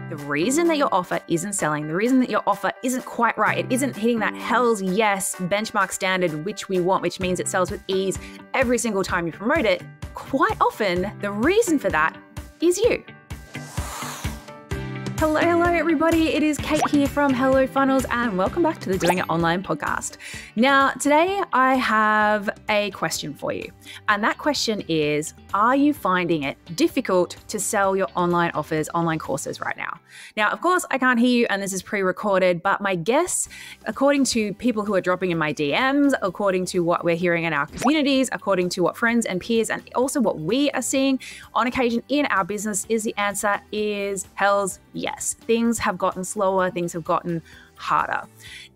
The reason that your offer isn't selling, the reason that your offer isn't quite right, it isn't hitting that hell's yes benchmark standard, which we want, which means it sells with ease every single time you promote it, quite often the reason for that is you. Hello everybody. It is Kate here from Hello Funnels and welcome back to the Doing It Online podcast. Now, today I have a question for you. And that question is, are you finding it difficult to sell your online offers, online courses right now? Now, of course, I can't hear you and this is pre-recorded, but my guess, according to people who are dropping in my DMs, according to what we're hearing in our communities, according to what friends and peers, and also what we are seeing on occasion in our business, is the answer is hell's yes. Things have gotten slower, things have gotten harder.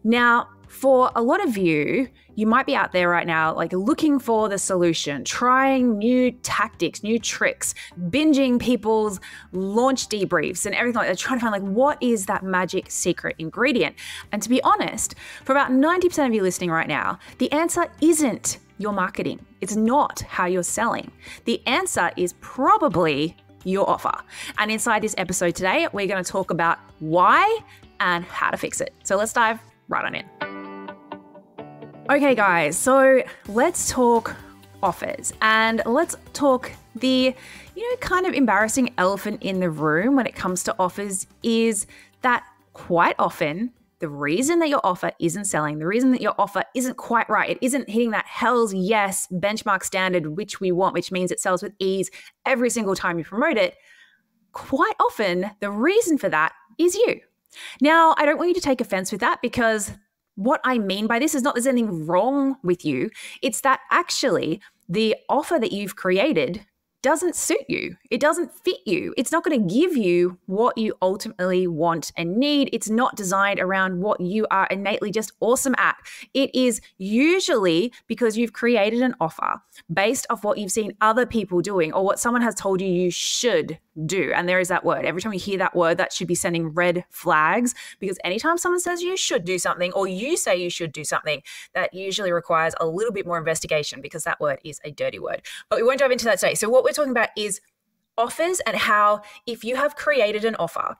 Now, for a lot of you, you might be out there right now, like looking for the solution, trying new tactics, new tricks, binging people's launch debriefs and everything like that, trying to find like, what is that magic secret ingredient? And to be honest, for about 90% of you listening right now, the answer isn't your marketing. It's not how you're selling. The answer is probably your offer. And inside this episode today, we're going to talk about why and how to fix it. So let's dive right on in. Okay, guys, so let's talk offers and let's talk the, kind of embarrassing elephant in the room when it comes to offers is that quite often the reason that your offer isn't selling, the reason that your offer isn't quite right, it isn't hitting that hell's yes benchmark standard, which we want, which means it sells with ease every single time you promote it, quite often the reason for that is you. Now, I don't want you to take offense with that because what I mean by this is not there's anything wrong with you. It's that actually the offer that you've created doesn't suit you. It doesn't fit you. It's not going to give you what you ultimately want and need. It's not designed around what you are innately just awesome at. It is usually because you've created an offer based off what you've seen other people doing or what someone has told you you should do. And there is that word. Every time you hear that word, that should be sending red flags because anytime someone says you should do something or you say you should do something, that usually requires a little bit more investigation because that word is a dirty word. But we won't dive into that today. So what we're talking about is offers and how if you have created an offer,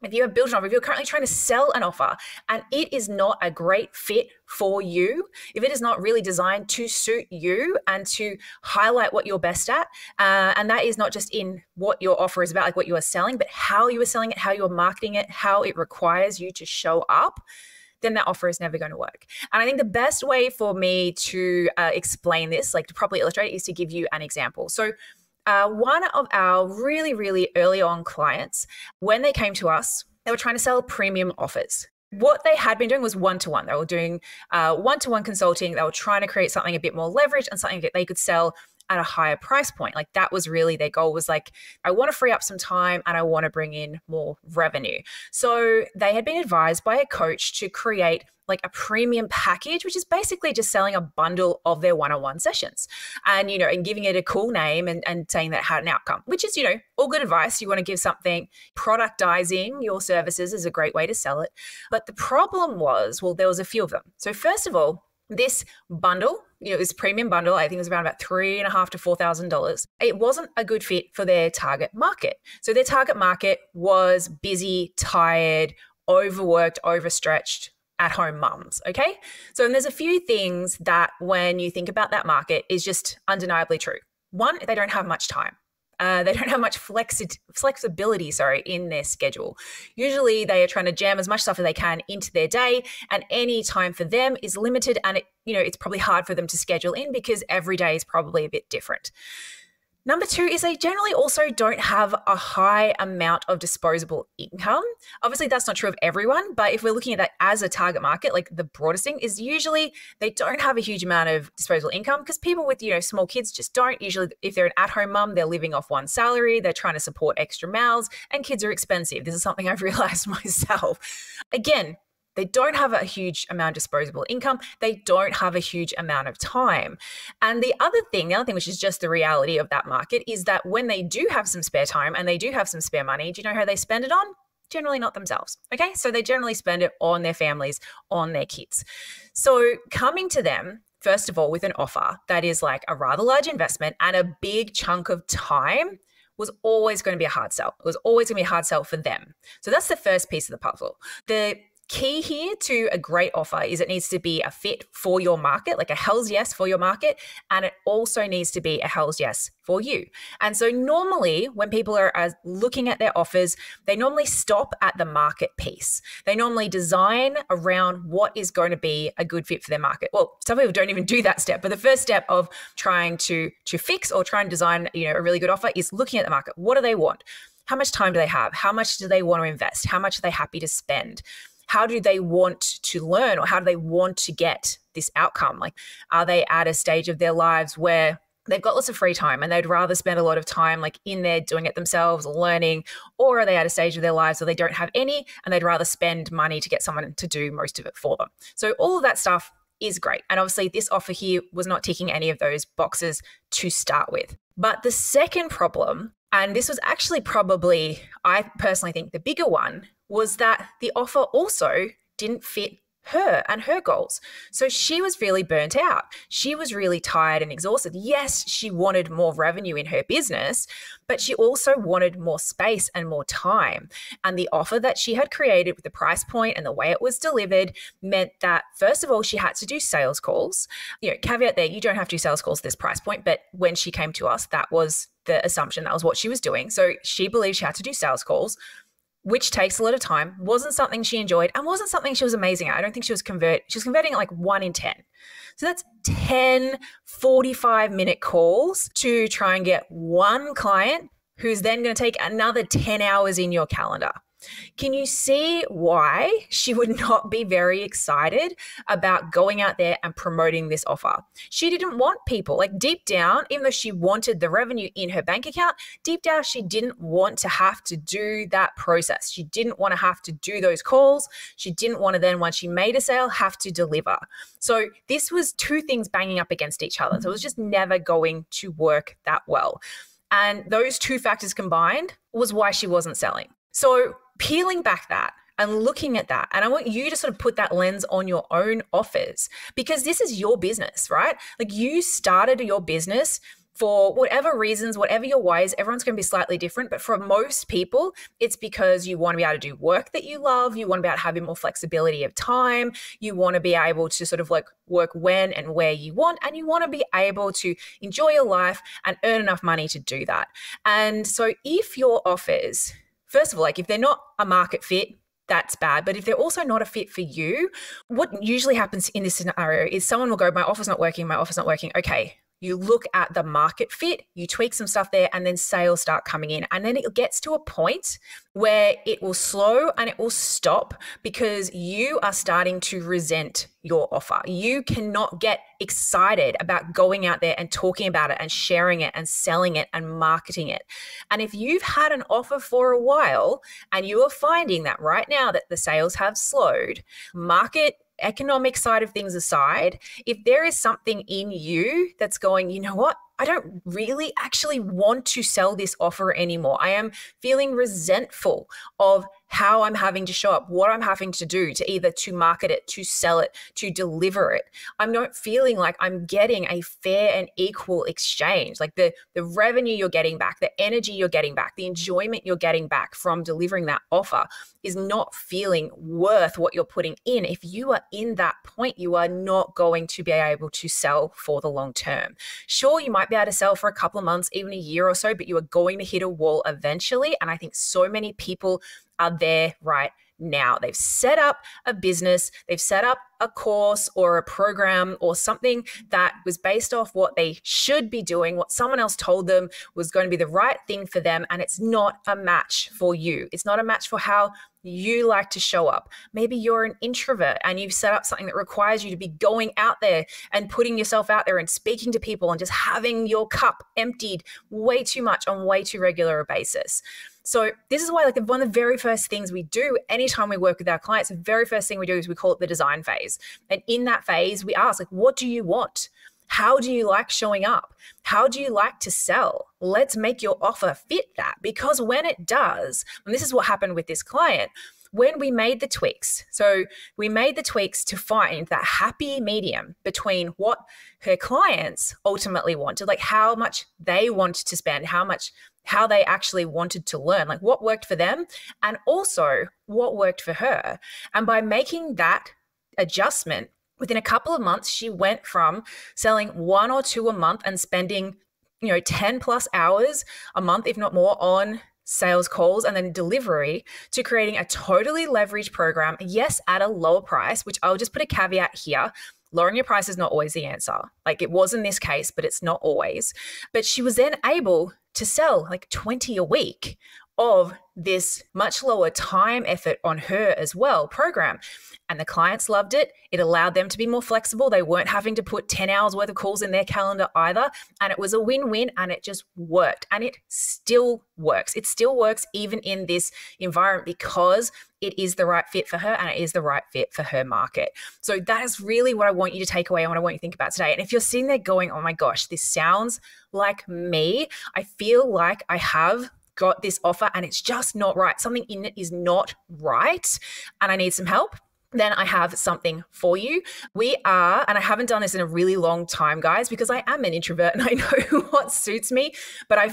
if you have built an offer, if you're currently trying to sell an offer and it is not a great fit for you, if it is not really designed to suit you and to highlight what you're best at, and that is not just in what your offer is about, like what you are selling, but how you are selling it, how you're marketing it, how it requires you to show up, then that offer is never going to work. And I think the best way for me to explain this, like to properly illustrate it, is to give you an example. So one of our really, really early on clients, when they came to us, they were trying to sell premium offers. What they had been doing was one-to-one. They were doing one-to-one consulting. They were trying to create something a bit more leverage and something that they could sell at a higher price point. Like that was really their goal, was like, I want to free up some time and I want to bring in more revenue. So they had been advised by a coach to create like a premium package, which is basically just selling a bundle of their one-on-one sessions and, and giving it a cool name and saying that it had an outcome, which is, all good advice. You want to give something. Productizing your services is a great way to sell it. But the problem was, well, there was a few of them. So first of all, this bundle, this premium bundle, I think it was around about $3,500 to $4,000. It wasn't a good fit for their target market. So their target market was busy, tired, overworked, overstretched, at-home mums, okay? So there's a few things that when you think about that market is just undeniably true. One, they don't have much time. They don't have much flexibility, in their schedule. Usually they are trying to jam as much stuff as they can into their day, and any time for them is limited, and it's probably hard for them to schedule in because every day is probably a bit different. Number two is they generally also don't have a high amount of disposable income. Obviously, that's not true of everyone, but if we're looking at that as a target market, like the broadest thing is usually they don't have a huge amount of disposable income because people with, small kids just don't. Usually, if they're an at-home mum, they're living off one salary, they're trying to support extra mouths, and kids are expensive. This is something I've realized myself. Again, they don't have a huge amount of disposable income. They don't have a huge amount of time. And the other thing, which is just the reality of that market, is that when they do have some spare time and they do have some spare money, do you know how they spend it on? Generally not themselves. Okay. So they generally spend it on their families, on their kids. So coming to them, first of all, with an offer that is like a rather large investment and a big chunk of time was always going to be a hard sell. It was always going to be a hard sell for them. So that's the first piece of the puzzle. The key here to a great offer is it needs to be a fit for your market, like a hell's yes for your market. And it also needs to be a hell's yes for you. And so normally when people are looking at their offers, they normally stop at the market piece. They normally design around what is going to be a good fit for their market. Well, some people don't even do that step, but the first step of trying to fix or try and design, a really good offer is looking at the market. What do they want? How much time do they have? How much do they want to invest? How much are they happy to spend? How do they want to learn, or how do they want to get this outcome? Like, are they at a stage of their lives where they've got lots of free time and they'd rather spend a lot of time like in there doing it themselves, learning, or are they at a stage of their lives where they don't have any and they'd rather spend money to get someone to do most of it for them? So all of that stuff is great. And obviously this offer here was not ticking any of those boxes to start with. But the second problem, and this was actually probably, I personally think, the bigger one, was that the offer also didn't fit her and her goals. So she was really burnt out. She was really tired and exhausted. Yes, she wanted more revenue in her business, but she also wanted more space and more time. And the offer that she had created with the price point and the way it was delivered meant that, first of all, she had to do sales calls. Caveat there, you don't have to do sales calls at this price point, but when she came to us, that was the assumption. That was what she was doing. So she believed she had to do sales calls, which takes a lot of time, wasn't something she enjoyed, and wasn't something she was amazing at. I don't think she was converting at like 1 in 10. So that's 10 45-minute calls to try and get one client who's then going to take another 10 hours in your calendar. Can you see why she would not be very excited about going out there and promoting this offer? She didn't want people, like deep down, even though she wanted the revenue in her bank account, deep down, she didn't want to have to do that process. She didn't want to have to do those calls. She didn't want to then, once she made a sale, have to deliver. So this was two things banging up against each other. So it was just never going to work that well. And those two factors combined was why she wasn't selling. So peeling back that and looking at that, and I want you to sort of put that lens on your own offers, because this is your business, right? Like, you started your business for whatever reasons, whatever your why is. Everyone's going to be slightly different, but for most people, it's because you want to be able to do work that you love. You want to be able to have more flexibility of time. You want to be able to sort of like work when and where you want, and you want to be able to enjoy your life and earn enough money to do that. And so if your offers, first of all, like if they're not a market fit, that's bad. But if they're also not a fit for you, what usually happens in this scenario is someone will go, my offer's not working, my offer's not working. Okay. You look at the market fit, you tweak some stuff there, and then sales start coming in. And then it gets to a point where it will slow and it will stop because you are starting to resent your offer. You cannot get excited about going out there and talking about it and sharing it and selling it and marketing it. And if you've had an offer for a while and you are finding that right now that the sales have slowed, economic side of things aside, if there is something in you that's going, you know what, I don't really actually want to sell this offer anymore. I am feeling resentful of how I'm having to show up, what I'm having to do to either to market it, to sell it, to deliver it. I'm not feeling like I'm getting a fair and equal exchange. Like the revenue you're getting back, the energy you're getting back, the enjoyment you're getting back from delivering that offer is not feeling worth what you're putting in. If you are in that point, you are not going to be able to sell for the long term. Sure, you might be able to sell for a couple of months, even a year or so, but you are going to hit a wall eventually. And I think so many people are there right now. They've set up a business, they've set up a course or a program or something that was based off what they should be doing, what someone else told them was going to be the right thing for them, and it's not a match for you. It's not a match for how you like to show up. Maybe you're an introvert and you've set up something that requires you to be going out there and putting yourself out there and speaking to people and just having your cup emptied way too much on way too regular a basis. So this is why, like, one of the very first things we do anytime we work with our clients, the very first thing we do is we call it the design phase. And in that phase, we ask, like, what do you want? How do you like showing up? How do you like to sell? Let's make your offer fit that, because when it does, and this is what happened with this client, when we made the tweaks, so we made the tweaks to find that happy medium between what her clients ultimately wanted, like how much they wanted to spend, how they actually wanted to learn, like what worked for them, and also what worked for her. And by making that adjustment, within a couple of months, she went from selling 1 or 2 a month and spending, 10 plus hours a month, if not more, on sales calls and then delivery, to creating a totally leveraged program, yes, at a lower price, which I'll just put a caveat here. Lowering your price is not always the answer. Like it was in this case, but it's not always. But she was then able to sell like 20 a week of this much lower time effort on her as well program. And the clients loved it. It allowed them to be more flexible. They weren't having to put 10 hours worth of calls in their calendar either. And it was a win-win, and it just worked. And it still works. It still works even in this environment, because it is the right fit for her and it is the right fit for her market. So that is really what I want you to take away and what I want you to think about today. And if you're sitting there going, oh my gosh, this sounds like me, I feel like I have got this offer and it's just not right. Something in it is not right and I need some help, then I have something for you. We are, and I haven't done this in a really long time, guys, because I am an introvert and I know what suits me, but I'm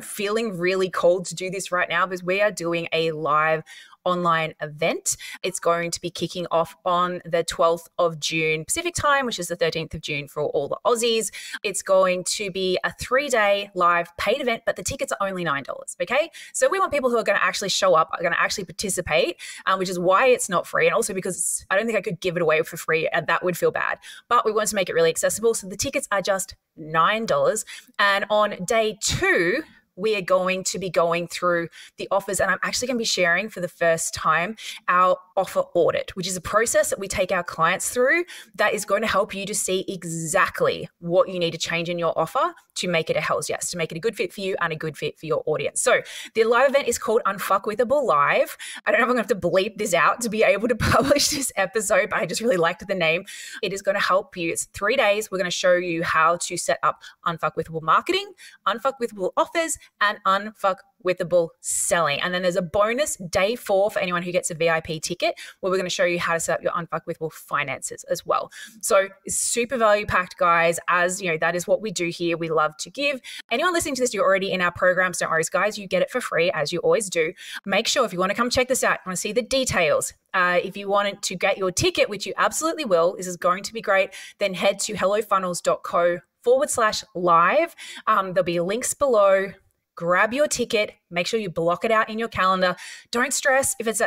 feeling really called to do this right now because we are doing a live online event. It's going to be kicking off on the 12th of June Pacific time, which is the 13th of June for all the Aussies. It's going to be a 3-day live paid event, but the tickets are only $9, okay? So we want people who are going to actually show up, are going to actually participate, which is why it's not free. And also because I don't think I could give it away for free and that would feel bad. But we want to make it really accessible. So the tickets are just $9. And on day 2, we are going to be going through the offers, and I'm actually going to be sharing for the first time our offer audit, which is a process that we take our clients through that is going to help you to see exactly what you need to change in your offer to make it a hell's yes, to make it a good fit for you and a good fit for your audience. So the live event is called Unfuckwithable Live. I don't know if I'm going to have to bleep this out to be able to publish this episode, but I just really liked the name. It is going to help you. It's 3 days. We're going to show you how to set up unfuckwithable marketing, unfuckwithable offers, and unfuckwithable selling. And then there's a bonus day 4 for anyone who gets a VIP ticket, where we're going to show you how to set up your unfuckwithable finances as well. So it's super value packed, guys. As you know, that is what we do here. We love to give. Anyone listening to this, you're already in our programs. Don't worry, guys. You get it for free, as you always do. Make sure if you want to come check this out, you want to see the details. If you wanted to get your ticket, which you absolutely will, this is going to be great, then head to hellofunnels.co/live. There'll be links below. Grab your ticket, make sure you block it out in your calendar. Don't stress if it's,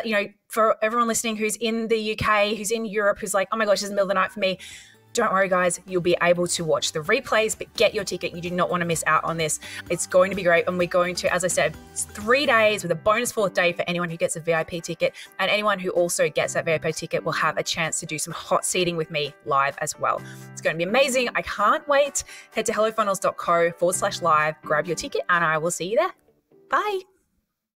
for everyone listening who's in the UK, who's in Europe, who's like, oh my gosh, it's the middle of the night for me. Don't worry, guys. You'll be able to watch the replays, but get your ticket. You do not want to miss out on this. It's going to be great. And we're going to, as I said, it's 3 days with a bonus 4th day for anyone who gets a VIP ticket. And anyone who also gets that VIP ticket will have a chance to do some hot seating with me live as well. It's going to be amazing. I can't wait. Head to hellofunnels.co/live, grab your ticket, and I will see you there. Bye.